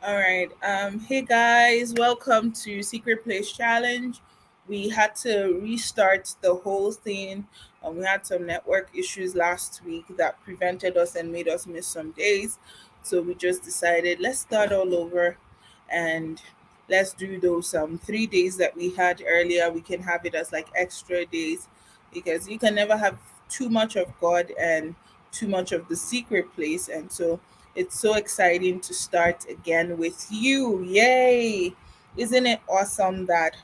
All right. Hey guys, welcome to Secret Place Challenge. We had to restart the whole thing. We had some network issues last week that prevented us and made us miss some days. So we just decided let's start all over and let's do those 3 days that we had earlier. We can have it as like extra days because you can never have too much of God and too much of the secret place. And so it's so exciting to start again with you. Yay! Isn't it awesome that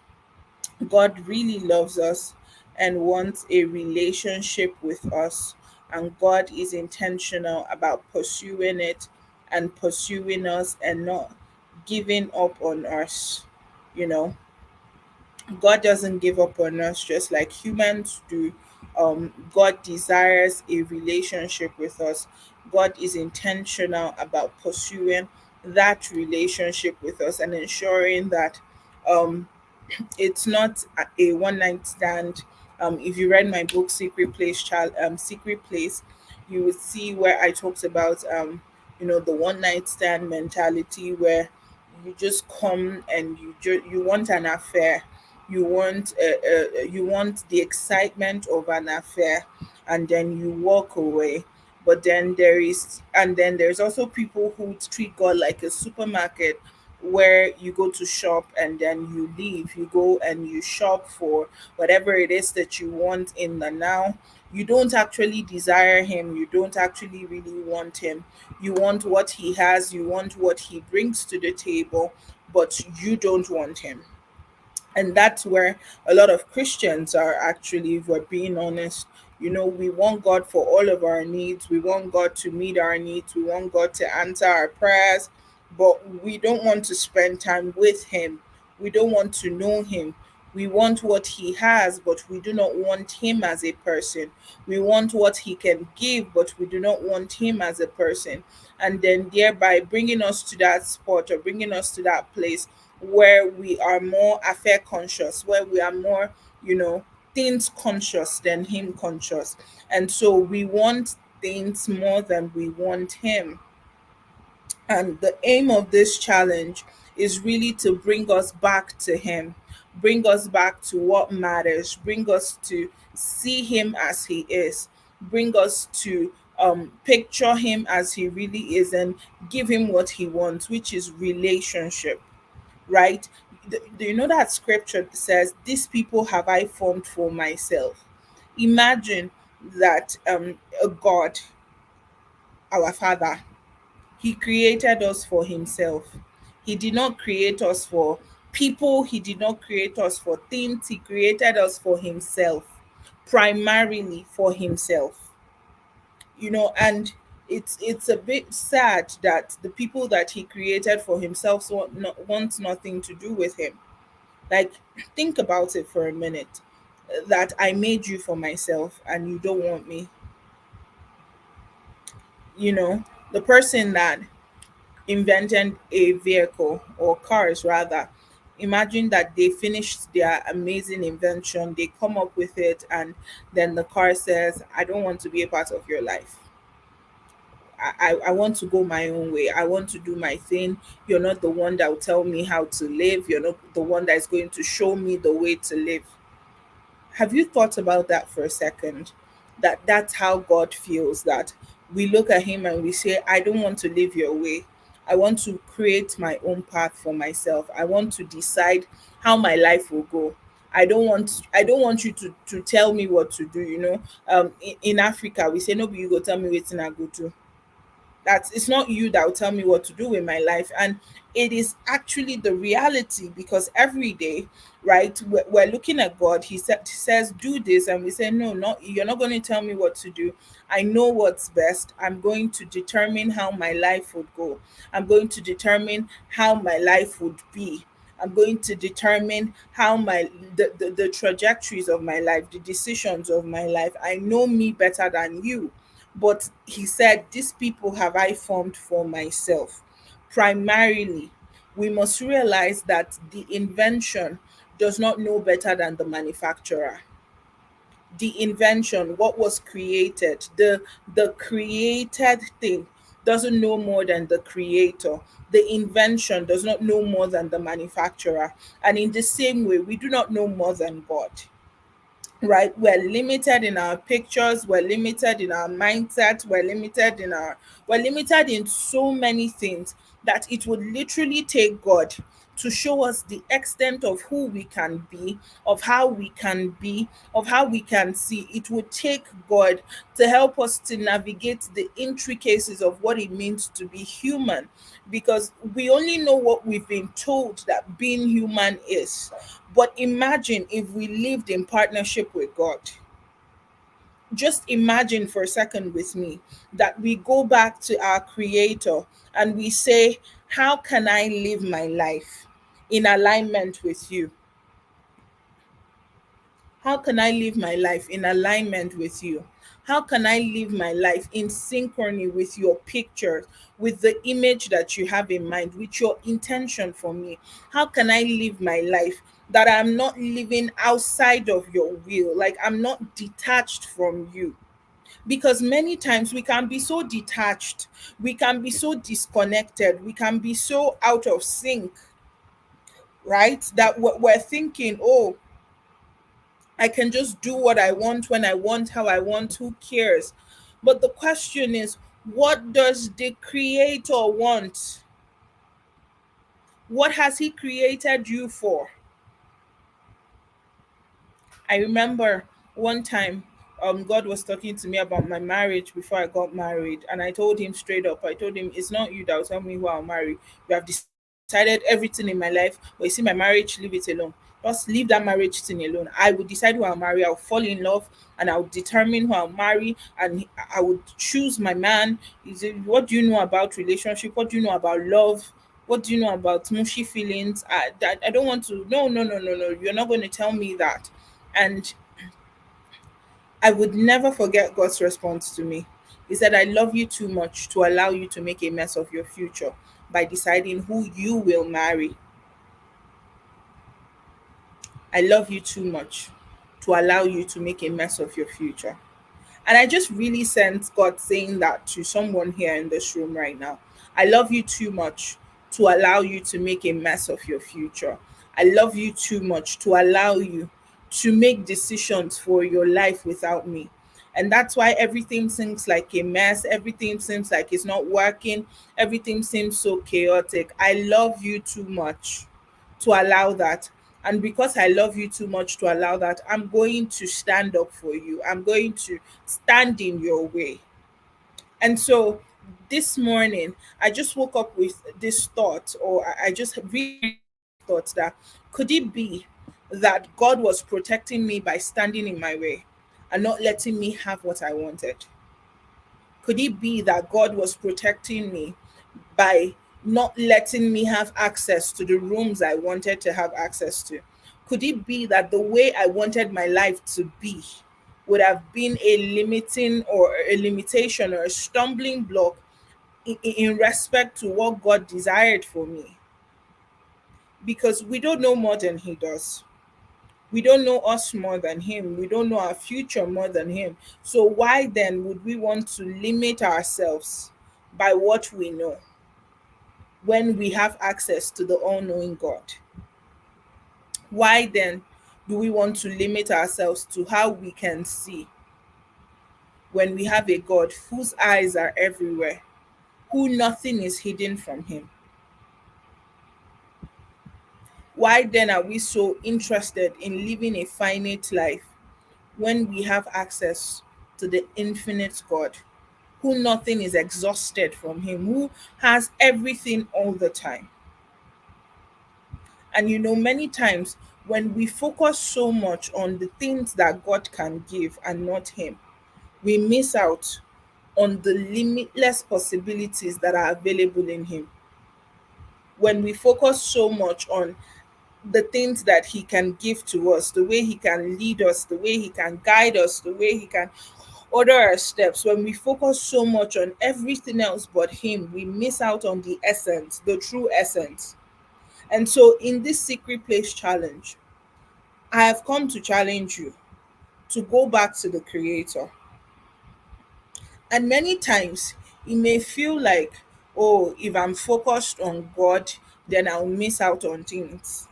God really loves us and wants a relationship with us? And God is intentional about pursuing it and pursuing us and not giving up on us. You know, God doesn't give up on us just like humans do. God desires a relationship with us. God is intentional about pursuing that relationship with us and ensuring that um, it's not a one night stand. If you read my book Secret Place, you would see where I talked about the one night stand mentality where you just come and you want an affair, you want the excitement of an affair, and then you walk away. But then there's also people who treat God like a supermarket where you go to shop and then you leave. You go and you shop for whatever it is that you want in the now. You don't actually desire him. You don't actually really want him. You want what he has. You want what he brings to the table, but you don't want him. And that's where a lot of Christians are actually, if we're being honest. We want God for all of our needs. We want God to meet our needs. We want God to answer our prayers, but we don't want to spend time with him. We don't want to know him. We want what he has, but we do not want him as a person. We want what he can give, but we do not want him as a person. And then thereby bringing us to that spot or bringing us to that place where we are more affair conscious, where we are more, you know, things conscious than him conscious. And so we want things more than we want him. And the aim of this challenge is really to bring us back to him, bring us back to what matters, bring us to see him as he is, bring us to picture him as he really is and give him what he wants, which is relationship, right? Do you know that scripture that says, "These people have I formed for myself"? Imagine that a God, our Father, He created us for Himself. He did not create us for people, He did not create us for things, He created us for Himself, primarily for Himself. And it's a bit sad that the people that He created for Himself want nothing to do with Him. Like, think about it for a minute, that I made you for myself and you don't want me. The person that invented a vehicle or cars rather, imagine that they finished their amazing invention, they come up with it, and then the car says, I don't want to be a part of your life. I want to go my own way. I want to do my thing. You're not the one that will tell me how to live. You're not the one that is going to show me the way to live. Have you thought about that for a second? That's how God feels, that we look at him and we say, I don't want to live your way. I want to create my own path for myself. I want to decide how my life will go. I don't want you to tell me what to do, in Africa we say, no be you go tell me wetin I go do. That it's not you that will tell me what to do with my life. And it is actually the reality, because every day, right, we're looking at God. He says do this, and we say, no, not you're not going to tell me what to do. I know what's best. I'm going to determine how my life would go. I'm going to determine how my life would be. I'm going to determine how the trajectories of my life, the decisions of my life. I know me better than you. But he said, these people have I formed for myself. Primarily, we must realize that the invention does not know better than the manufacturer. The invention, what was created, the created thing, doesn't know more than the creator. The invention does not know more than the manufacturer. And in the same way, we do not know more than God, right? We're limited in our pictures, we're limited in our mindset, we're limited in so many things that it would literally take God to show us the extent of who we can be, of how we can be, of how we can see. It would take God to help us to navigate the intricacies of what it means to be human, because we only know what we've been told that being human is. But imagine if we lived in partnership with God. Just imagine for a second with me that we go back to our Creator and we say, how can I live my life in alignment with you? How can I live my life in alignment with you? How can I live my life in synchrony with your pictures, with the image that you have in mind, with your intention for me? How can I live my life that I'm not living outside of your will? Like I'm not detached from you. Because many times we can be so detached, we can be so disconnected, we can be so out of sync, right? That we're thinking, oh, I can just do what I want when I want, how I want, who cares? But the question is, what does the creator want? What has he created you for? I remember one time God was talking to me about my marriage before I got married, and I told him straight up, I told him, it's not you that will tell me who I'll marry. You have decided everything in my life, but you see my marriage, leave it alone. Just leave that marriage thing alone. I will decide who I'll marry. I'll fall in love and I'll determine who I'll marry, and I would choose my man. Is it, what do you know about relationship? What do you know about love? What do you know about mushy feelings? I don't want to. No, no, no, no, no. You're not going to tell me that. And I would never forget God's response to me. He said, I love you too much to allow you to make a mess of your future by deciding who you will marry. I love you too much to allow you to make a mess of your future. And I just really sense God saying that to someone here in this room right now. I love you too much to allow you to make a mess of your future. I love you too much to allow you to make decisions for your life without me. And that's why everything seems like a mess. Everything seems like it's not working. Everything seems so chaotic. I love you too much to allow that. And because I love you too much to allow that, I'm going to stand up for you. I'm going to stand in your way. And so this morning, I just woke up with this thought, or I just really thought that could it be that God was protecting me by standing in my way and not letting me have what I wanted? Could it be that God was protecting me by not letting me have access to the rooms I wanted to have access to? Could it be that the way I wanted my life to be would have been a limiting or a limitation or a stumbling block in respect to what God desired for me? Because we don't know more than He does. We don't know us more than Him. We don't know our future more than Him. So, why then would we want to limit ourselves by what we know when we have access to the all knowing God? Why then do we want to limit ourselves to how we can see when we have a God whose eyes are everywhere, who nothing is hidden from Him? Why then are we so interested in living a finite life when we have access to the infinite God, who nothing is exhausted from Him, who has everything all the time? And many times when we focus so much on the things that God can give and not Him, we miss out on the limitless possibilities that are available in Him. When we focus so much on the things that He can give to us, the way He can lead us, the way He can guide us, the way He can order our steps, when we focus so much on everything else but Him, we miss out on the essence, the true essence. And so, in this secret place challenge, I have come to challenge you to go back to the Creator. And many times It may feel like, oh, if I'm focused on God, then I'll miss out on things.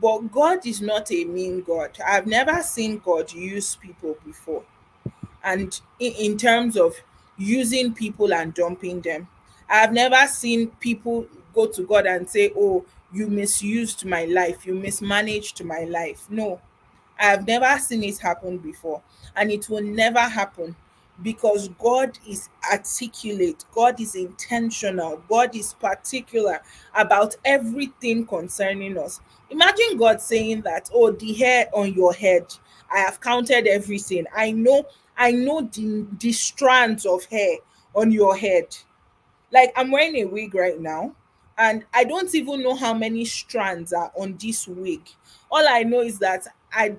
But God is not a mean God. I've never seen God use people before. And in terms of using people and dumping them, I've never seen people go to God and say, oh, you misused my life, you mismanaged my life. No, I have never seen it happen before, and it will never happen, because God is articulate, God is intentional, God is particular about everything concerning us. Imagine God saying that, oh, the hair on your head, I have counted everything. I know the strands of hair on your head. Like, I'm wearing a wig right now, and I don't even know how many strands are on this wig. All I know is that I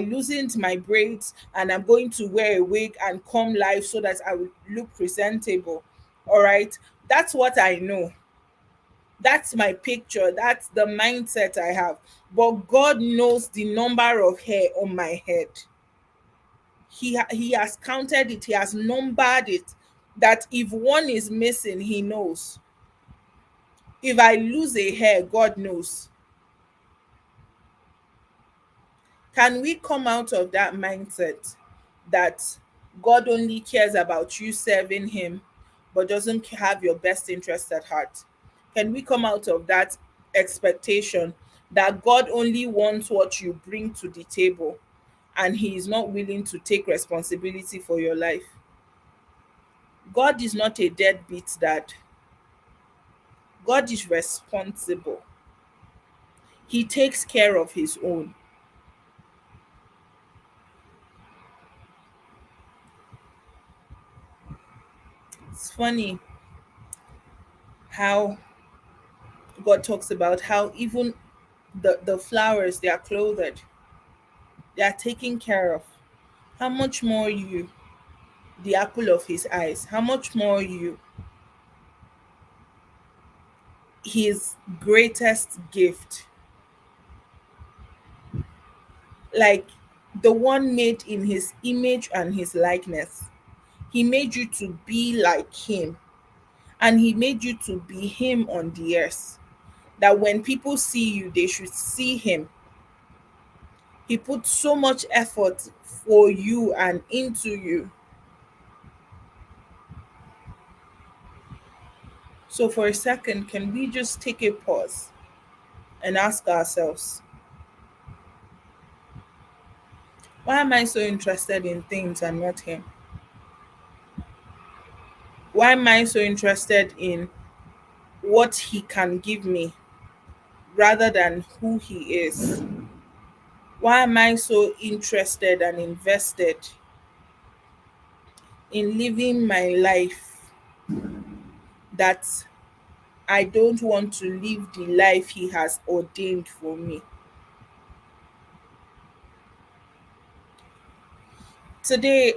loosened my braids, and I'm going to wear a wig and come live so that I will look presentable. All right. That's what I know. That's my picture. That's the mindset I have. But God knows the number of hair on my head. He has counted it. He has numbered it. That if one is missing, he knows. If I lose a hair, God knows. Can we come out of that mindset that God only cares about you serving Him, but doesn't have your best interest at heart? Can we come out of that expectation that God only wants what you bring to the table, and He is not willing to take responsibility for your life? God is not a deadbeat dad. God is responsible. He takes care of His own. It's funny how God talks about how even the flowers, they are clothed, they are taken care of. How much more you, the apple of His eyes? How much more you, His greatest gift, like the one made in His image and His likeness. He made you to be like Him, and He made you to be Him on the earth. That when people see you, they should see Him. He put so much effort for you and into you. So, for a second, can we just take a pause and ask ourselves, why am I so interested in things and not Him? Why am I so interested in what He can give me rather than who He is? Why am I so interested and invested in living my life that I don't want to live the life He has ordained for me? Today,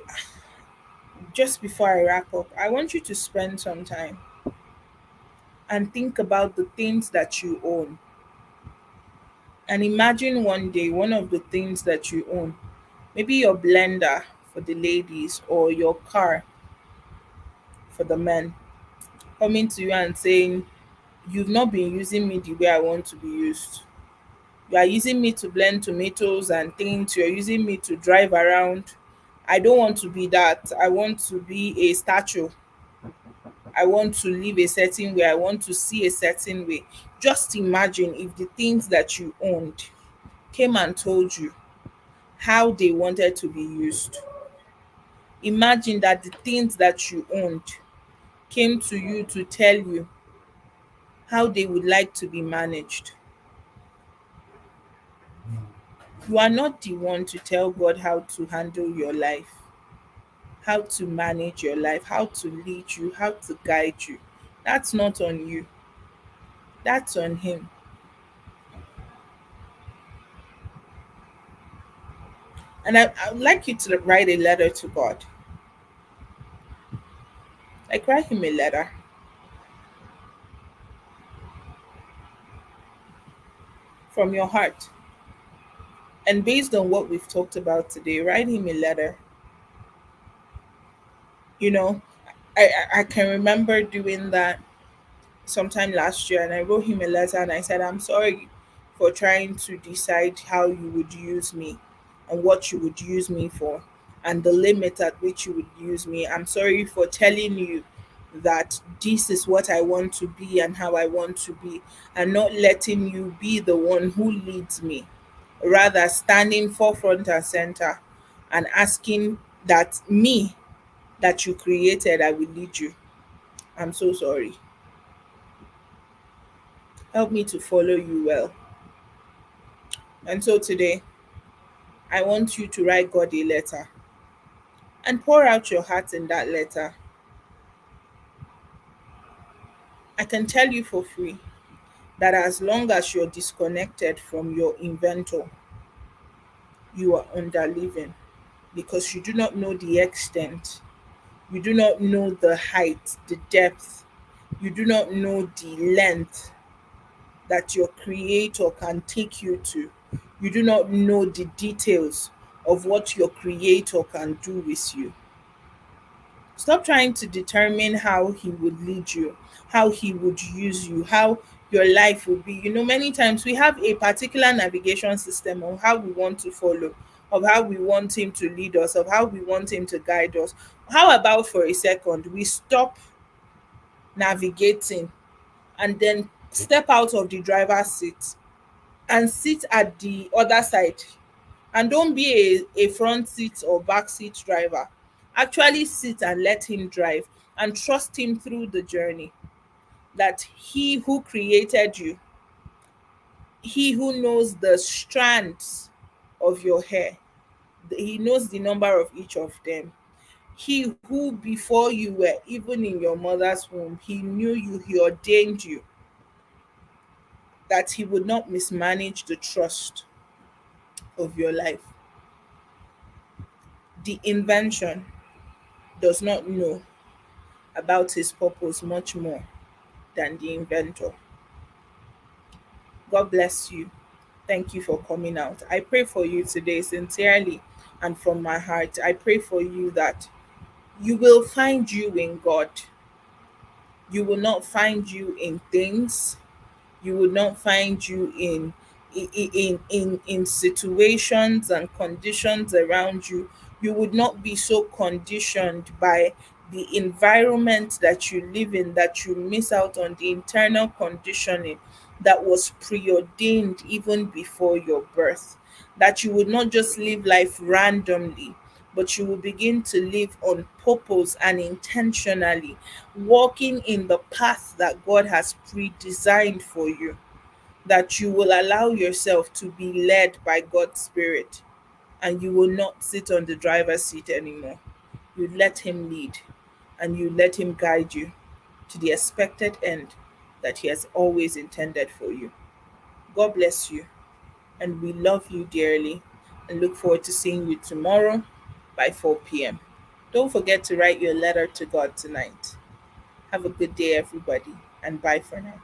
just before I wrap up, I want you to spend some time and think about the things that you own. And imagine one day one of the things that you own, maybe your blender for the ladies or your car for the men, coming to you and saying, you've not been using me the way I want to be used. You are using me to blend tomatoes and things, you're using me to drive around. I don't want to be that. I want to be a statue. I want to live a certain way. I want to see a certain way. Just imagine if the things that you owned came and told you how they wanted to be used. Imagine that the things that you owned came to you to tell you how they would like to be managed. You are not the one to tell God how to handle your life, how to manage your life, how to lead you, how to guide you. That's not on you, that's on Him. And I would like you to write a letter to God. Like, write Him a letter from your heart. And based on what we've talked about today, write Him a letter. You know, I can remember doing that sometime last year, and I wrote him a letter and I said, I'm sorry for trying to decide how you would use me and what you would use me for and the limit at which you would use me. I'm sorry for telling you that this is what I want to be and how I want to be, and not letting you be the one who leads me, rather standing forefront and center and asking that me that you created, I will lead you. I'm so sorry. Help me to follow you well. And so today, I want you to write God a letter and pour out your heart in that letter. I can tell you for free that as long as you're disconnected from your inventor, you are under living, because you do not know the extent, you do not know the height, the depth, you do not know the length that your creator can take you to. You do not know the details of what your creator can do with you. Stop trying to determine how he would lead you, how he would use you, how your life will be. Many times we have a particular navigation system of how we want to follow, of how we want him to lead us, of how we want him to guide us. How about for a second we stop navigating and then step out of the driver's seat and sit at the other side, and don't be a front seat or back seat driver. Actually sit and let him drive and trust him through the journey, that he who created you, he who knows the strands of your hair, he knows the number of each of them. He who before you were even in your mother's womb, he knew you, he ordained you, that he would not mismanage the trust of your life. The invention does not know about his purpose much more than the inventor. God bless you. Thank you for coming out. I pray for you today sincerely and from my heart. I pray for you that you will find you in God. You will not find you in things. You will not find you in situations and conditions around you. You would not be so conditioned by the environment that you live in that you miss out on the internal conditioning that was preordained even before your birth. That you would not just live life randomly, but you will begin to live on purpose and intentionally, walking in the path that God has pre-designed for you, that you will allow yourself to be led by God's Spirit, and you will not sit on the driver's seat anymore. You let Him lead and you let Him guide you to the expected end that He has always intended for you. God bless you, and we love you dearly and look forward to seeing you tomorrow by 4 p.m. Don't forget to write your letter to God tonight. Have a good day, everybody, and bye for now.